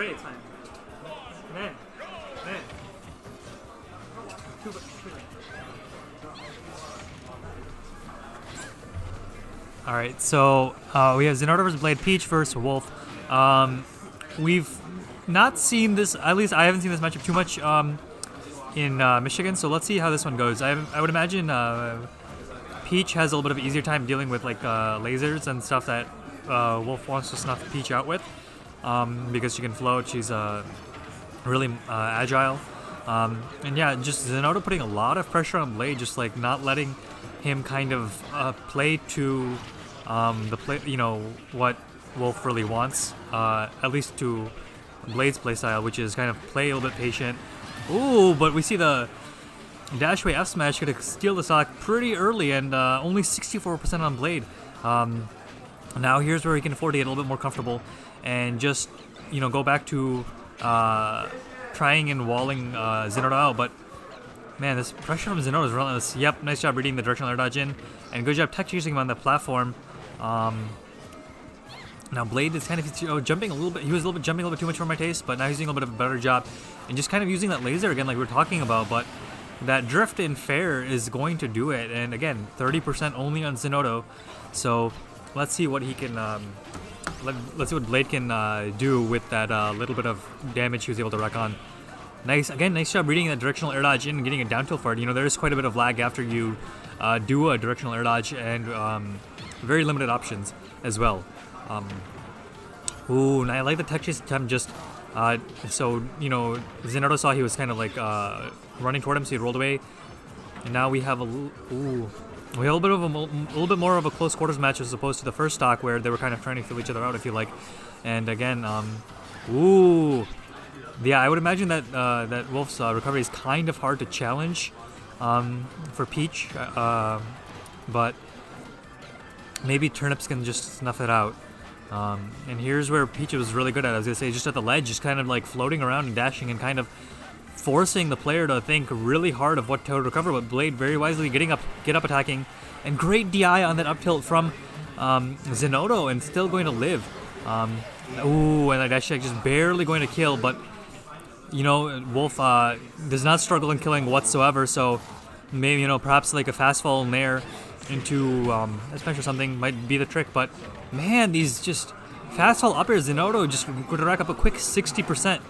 pray it's fine. Man. Alright, so we have Zinoto versus Blade, Peach versus Wolf. We've not seen this, at least I haven't seen this matchup too much in Michigan, so let's see how this one goes. I would imagine Peach has a little bit of an easier time dealing with like lasers and stuff that Wolf wants to snuff Peach out with because she can float, she's really agile. And yeah, just Zinoto putting a lot of pressure on Blade, just like not letting him kind of play to the play, what Wolf really wants, at least to Blade's playstyle, which is kind of play a little bit patient. Ooh, but we see the dashway F smash gonna steal the stock pretty early, and only 64% on Blade. Now here's where he can afford to get a little bit more comfortable and just go back to trying and walling Zinoto out, but man, this pressure from Zinoto is relentless. Yep, nice job reading the directional air dodge in, and good job tech chasing him on the platform. Now Blade is kind of jumping a little bit. He was jumping a little bit too much for my taste, but now he's doing a little bit of a better job and just kind of using that laser again, like we were talking about. But that drift in fair is going to do it, and again, 30% only on Zinoto. So let's see what he can. Let's see what Blade can do with that little bit of damage he was able to wreck on. Nice job reading that directional air dodge in and getting a down tilt for it. There is quite a bit of lag after you do a directional air dodge, and very limited options as well. Ooh, and I like the tech chase attempt. Just so Zinoto saw he was kind of like running toward him, so he rolled away, and now we have a little bit more of a close quarters match as opposed to the first stock where they were kind of trying to feel each other out, I feel like. And again, yeah, I would imagine that that Wolf's recovery is kind of hard to challenge for Peach, but maybe Turnips can just snuff it out. And here's where Peach was really good at. I was gonna say, just at the ledge, just kind of like floating around and dashing and kind of forcing the player to think really hard of what to recover. But Blade very wisely get up attacking, and great DI on that up tilt from Zinoto, and still going to live. Ooh, and that dash check just barely going to kill, but Wolf does not struggle in killing whatsoever. So maybe perhaps like a fast fall in there into smash or something might be the trick. But man, these just fast fall up airs, Zinoto just going to rack up a quick 60%.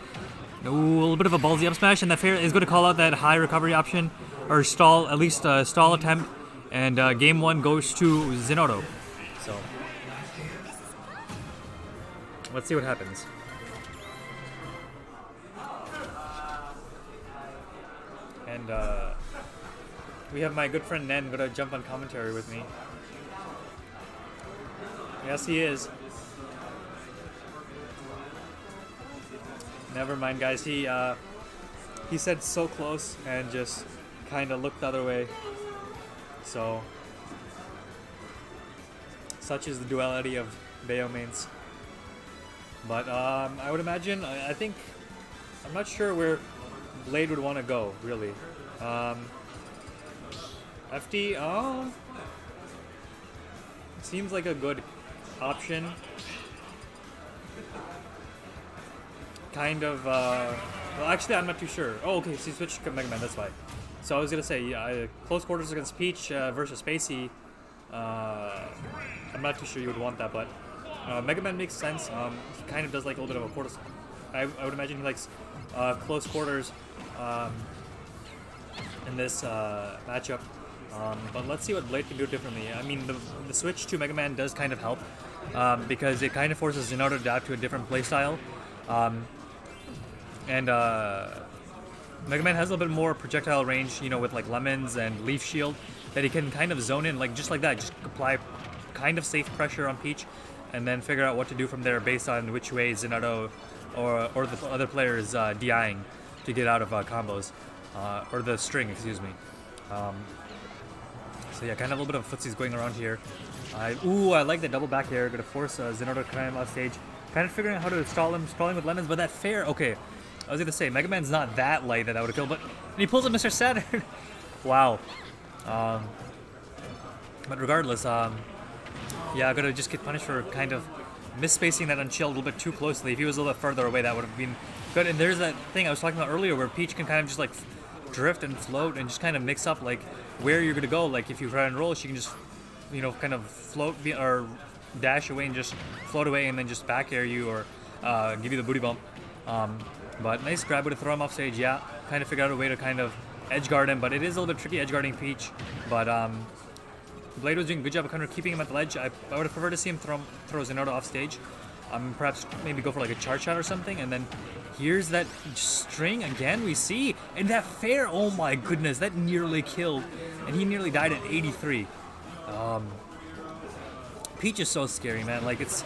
Ooh, a little bit of a ballsy up smash, and that fair is going to call out that high recovery option, or stall, at least stall attempt, and game one goes to Zinoto. So let's see what happens. And we have my good friend Nen going to jump on commentary with me. Yes, he is. Never mind, guys. He said so close and just kind of looked the other way. So such is the duality of Bayo mains. But I would imagine, I'm not sure where Blade would want to go, really. FD, seems like a good option. Kind of, well, actually, I'm not too sure. Oh, okay, so he switched to Mega Man, that's why. So I was gonna say, close quarters against Peach versus Spacey. I'm not too sure you would want that, but Mega Man makes sense. He kind of does like a little bit of a quarters. I would imagine he likes close quarters in this matchup. But let's see what Blade can do differently. I mean, the switch to Mega Man does kind of help because it kind of forces Zinoto to adapt to a different playstyle. And Mega Man has a little bit more projectile range, with like lemons and leaf shield that he can kind of zone in, like just like that, just apply kind of safe pressure on Peach, and then figure out what to do from there based on which way Zinoto or the other player is DIing to get out of combos, or the string, excuse me. So yeah, kind of a little bit of footsies going around here. I like the double back air, gonna force Zinoto to climb off stage. Kind of figuring out how to stall him, stalling with lemons, but that fair, okay. I was gonna say, Mega Man's not that light that I would have killed, but and he pulls up Mr. Saturn. Wow. But regardless, yeah, I'm gonna just get punished for kind of misspacing that on shield a little bit too closely. If he was a little bit further away, that would have been good. And there's that thing I was talking about earlier where Peach can kind of just like drift and float and just kind of mix up like where you're gonna go. Like if you try and roll, she can just, you know, kind of float or dash away and just float away and then just back air you or give you the booty bump. But nice grab with a throw him off stage. Yeah, kind of figured out a way to kind of edge guard him, but it is a little bit tricky edge guarding Peach. But Blade was doing a good job of kind of keeping him at the ledge. I would have preferred to see him throw Zinoto off stage. Perhaps maybe go for like a charge shot or something. And then here's that string again we see. And that fair, oh my goodness, that nearly killed. And he nearly died at 83. Peach is so scary, man. Like it's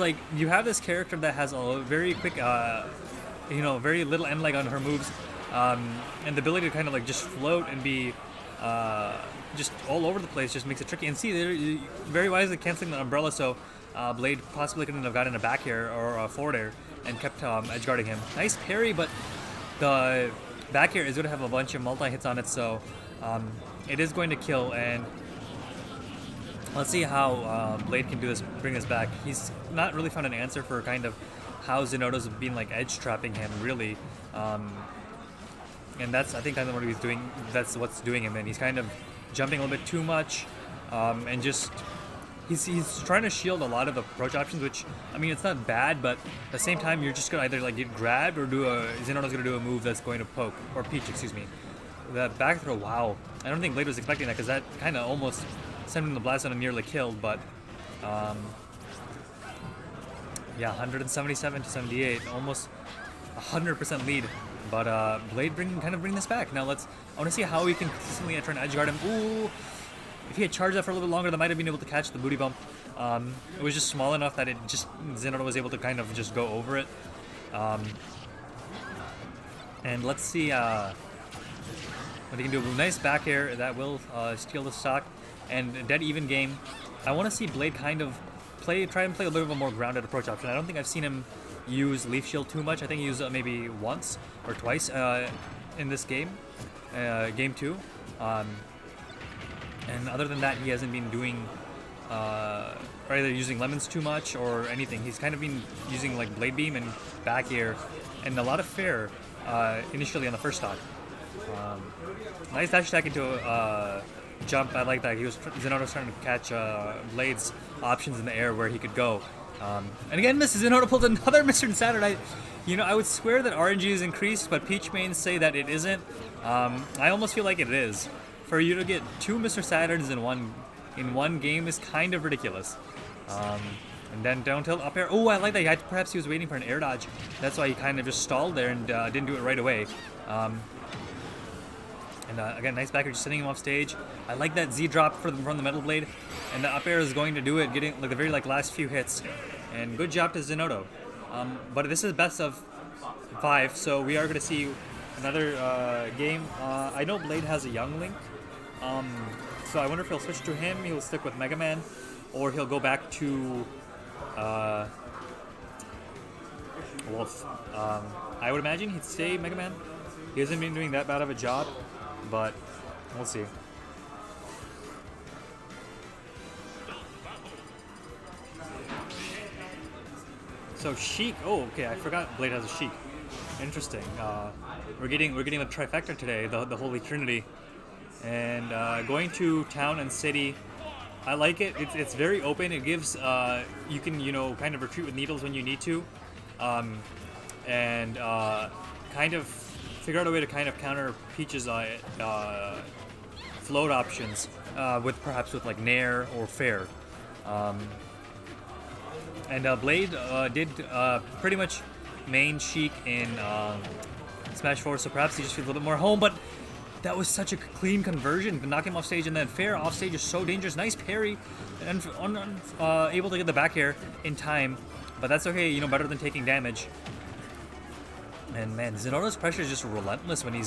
like you have this character that has a very quick, you know, very little end leg on her moves. And the ability to kind of like just float and be just all over the place just makes it tricky. And see, they're very wisely canceling the umbrella, so Blade possibly couldn't have gotten a back air or a forward air and kept edge guarding him. Nice parry, but the back air is going to have a bunch of multi hits on it, so it is going to kill. And let's see how Blade can do this, bring this back. He's not really found an answer for kind of how Zinoto's been like edge trapping him, really. And that's, I think, kind of what he's doing. That's what's doing him, and he's kind of jumping a little bit too much, and just he's trying to shield a lot of approach options, which, I mean, it's not bad, but at the same time, you're just gonna either like get grabbed or Zinoto's gonna do a move that's going to poke, or Peach, excuse me. That back throw, wow. I don't think Blade was expecting that, because that kind of almost sent him the blast on and nearly killed, but yeah, 177 to 78, almost 100% lead. But Blade kind of bring this back. Now I want to see how he can consistently try and edge guard him. Ooh, if he had charged that for a little bit longer, that might have been able to catch the booty bump. It was just small enough that Zinoto was able to kind of just go over it. And let's see what he can do. Nice back air that will steal the stock. And dead even game. I want to see Blade kind of try and play a little bit of a more grounded approach option. I don't think I've seen him use Leaf Shield too much. I think he used it maybe once or twice in this game, game 2. And other than that, he hasn't been doing either using lemons too much or anything. He's kind of been using like Blade Beam and back air and a lot of fair initially on the first stock. Nice dash attack into a jump. I like that. Zinoto was trying to catch Blade's options in the air where he could go. And again, Mrs. Zinoto pulled another Mr. Saturn. I would swear that RNG is increased, but Peach mains say that it isn't. I almost feel like it is. For you to get 2 Mr. Saturns in one game is kind of ridiculous. And then down tilt up air. Oh, I like that. Perhaps he was waiting for an air dodge. That's why he kind of just stalled there and didn't do it right away. And again, nice backer, just sending him off stage. I like that Z drop from the Metal Blade, and the up air is going to do it, getting like the very last few hits. And good job to Zinoto. But this is best of 5, so we are going to see another game. I know Blade has a young Link, so I wonder if he'll switch to him. He'll stick with Mega Man, or he'll go back to Wolf. I would imagine he'd stay Mega Man. He hasn't been doing that bad of a job, but we'll see. So Sheik. Oh, okay. I forgot Blade has a Sheik. Interesting. We're getting the trifecta today, the Holy Trinity, and going to town and city. I like it. It's very open. It gives you can kind of retreat with needles when you need to, and kind of figure out a way to kind of counter Peach's float options perhaps with like Nair or Fair. And Blade did pretty much main Sheik in Smash 4, so perhaps he just feels a little bit more home, but that was such a clean conversion to knock him off stage, and then Fair off stage is so dangerous. Nice parry, and able to get the back air in time, but that's okay, better than taking damage. And man, Zinoto's pressure is just relentless when he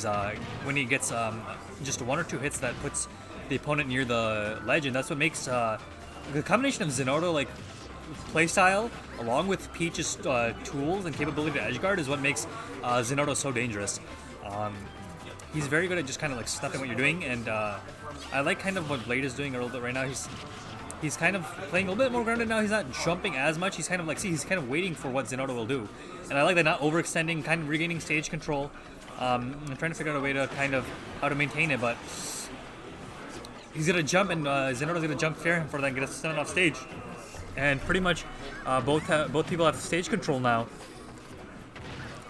gets just 1 or 2 hits that puts the opponent near the ledge, and that's what makes the combination of Zinoto playstyle along with Peach's tools and capability to edgeguard is what makes Zinoto so dangerous. He's very good at just kind of snuffing what you're doing, and I like kind of what Blade is doing a little bit right now. He's He's kind of playing a little bit more grounded now. He's not jumping as much. He's kind of like, see, he's kind of waiting for what Zinoto will do. And I like that, not overextending, kind of regaining stage control. I'm trying to figure out a way to kind of how to maintain it, but he's going to jump, and Zinoto's going to jump fair him for that and get us sent off stage. And pretty much both people have stage control now.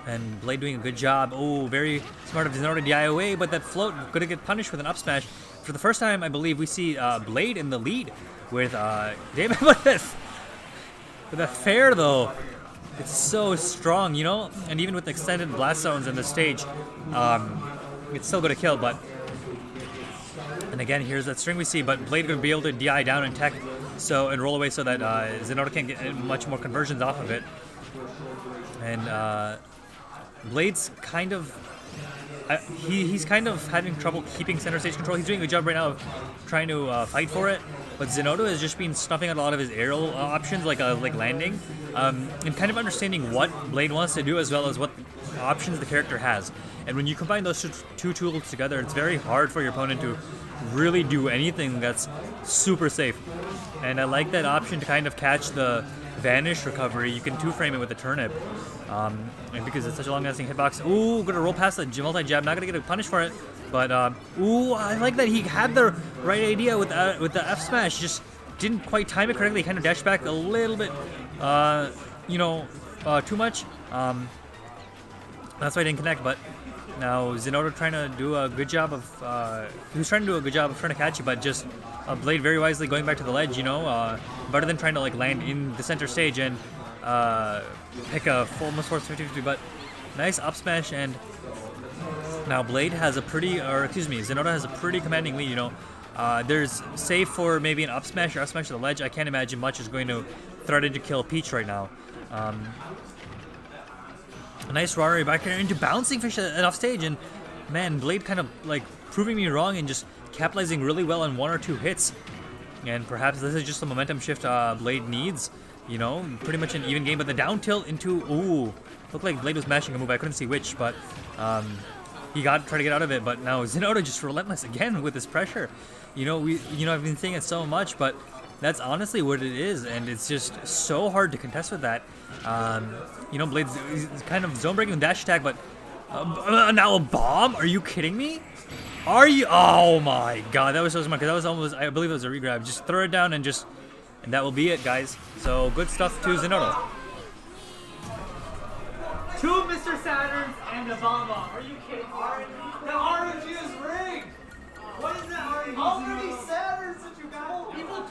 And Blade doing a good job. Oh, very smart of Zinoto to DI away, but that float going to get punished with an up smash. For the first time, I believe, we see Blade in the lead with David. With that fair, though, it's so strong, you know? And even with extended blast zones in the stage, it's still going to kill, but... And again, here's that string we see, but Blade going to be able to DI down and tech and roll away so that Zinoto can't get much more conversions off of it. And Blade's kind of... he's kind of having trouble keeping center stage control. He's doing a good job right now of trying to fight for it, but Zinoto has just been snuffing out a lot of his aerial options, like landing, and kind of understanding what Blade wants to do as well as what options the character has. And when you combine those two tools together, it's very hard for your opponent to really do anything that's super safe. And I like that option to kind of catch the vanish recovery. You can two-frame it with a turnip. And because it's such a long-lasting hitbox. Ooh, gonna roll past the multi-jab. Not gonna get a punish for it. But, ooh, I like that he had the right idea with the F-smash. Just didn't quite time it correctly. Kind of dashed back a little bit, too much. That's why I didn't connect, but now Zinoto trying to do a good job of, he was trying to do a good job of trying to catch you, but just Blade very wisely going back to the ledge, better than trying to like land in the center stage and pick a almost force 50-50, but nice up smash. And now Blade has Zinoto has a pretty commanding lead, there's save for maybe an up smash or up smash to the ledge. I can't imagine much is going to threaten to kill Peach right now. A nice Rari back here into bouncing fish at off stage, and man, Blade kind of like proving me wrong and just capitalizing really well on one or two hits. And perhaps this is just the momentum shift Blade needs, pretty much an even game. But the down tilt into, ooh, looked like Blade was mashing a move. I couldn't see which, but he tried to get out of it. But now Zinoto just relentless again with this pressure. I've been saying it so much, but that's honestly what it is, and it's just so hard to contest with that. Blade's kind of zone breaking dash attack, but now a bomb? Are you kidding me? Oh my god, that was so smart, because that was almost, I believe it was a regrab. Just throw it down and that will be it, guys. So good stuff to Zinoto. Two Mr. Saturns and a bomb. Are you kidding me? The RNG is rigged! What is that RNG? How many Saturns did you got? People